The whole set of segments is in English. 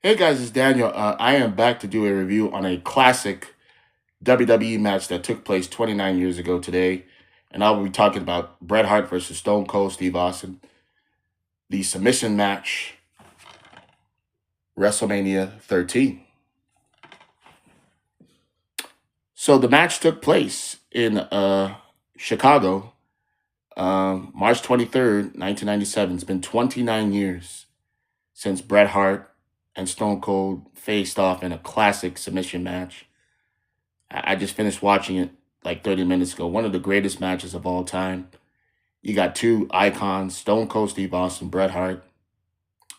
Hey guys, it's Daniel. I am back to do a review on a classic WWE match that took place 29 years ago today. And I will be talking about Bret Hart versus Stone Cold Steve Austin, the submission match, WrestleMania 13. So the match took place in Chicago, March 23rd, 1997. It's been 29 years since Bret Hart and Stone Cold faced off in a classic submission match. I just finished watching it like 30 minutes ago. One of the greatest matches of all time. You got two icons, Stone Cold Steve Austin, Bret Hart,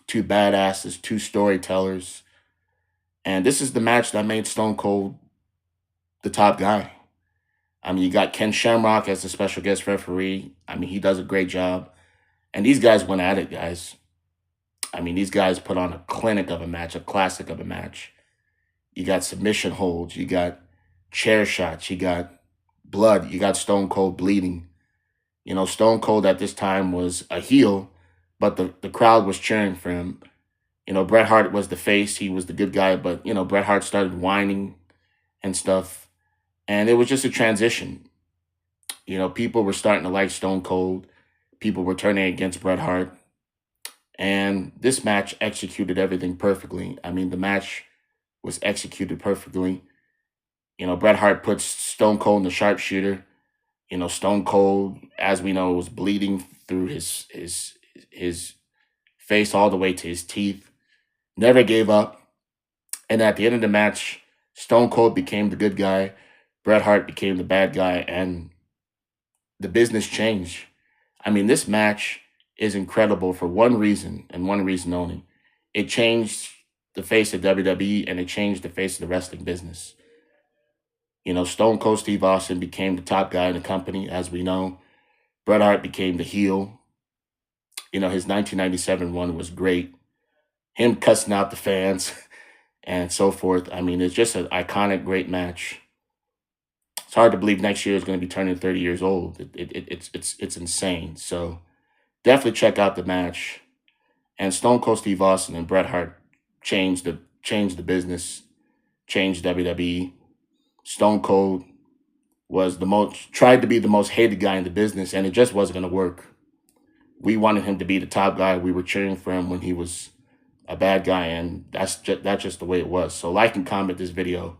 two badasses, two storytellers. And this is the match that made Stone Cold the top guy. I mean, you got Ken Shamrock as the special guest referee. I mean, he does a great job. And these guys went at it, guys. I mean, these guys put on a clinic of a match, a classic of a match. You got submission holds, you got chair shots, you got blood, you got Stone Cold bleeding. You know, Stone Cold at this time was a heel, but the crowd was cheering for him. You know, Bret Hart was the face, he was the good guy, but, you know, Bret Hart started whining and stuff. And it was just a transition. You know, people were starting to like Stone Cold. People were turning against Bret Hart. And this match executed everything perfectly. I mean, the match was executed perfectly. You know, Bret Hart puts Stone Cold in the sharpshooter. You know, Stone Cold, as we know, was bleeding through his face all the way to his teeth. Never gave up. And at the end of the match, Stone Cold became the good guy. Bret Hart became the bad guy, and the business changed. I mean, this match is incredible for one reason and one reason only. It changed the face of WWE, and it changed the face of the wrestling business. You know, Stone Cold Steve Austin became the top guy in the company, as we know. Bret Hart became the heel. You know, his 1997 one was great. Him cussing out the fans and so forth. I mean, it's just an iconic, great match. It's hard to believe next year is going to be turning 30 years old. It's insane. So definitely check out the match. And Stone Cold Steve Austin and Bret Hart changed the business, changed WWE. Stone Cold was tried to be the most hated guy in the business, and it just wasn't going to work. We wanted him to be the top guy. We were cheering for him when he was a bad guy, and that's just the way it was. So like and comment this video.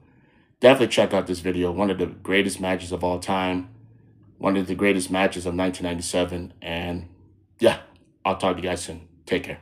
Definitely check out this video. One of the greatest matches of all time. One of the greatest matches of 1997. And yeah, I'll talk to you guys soon. Take care.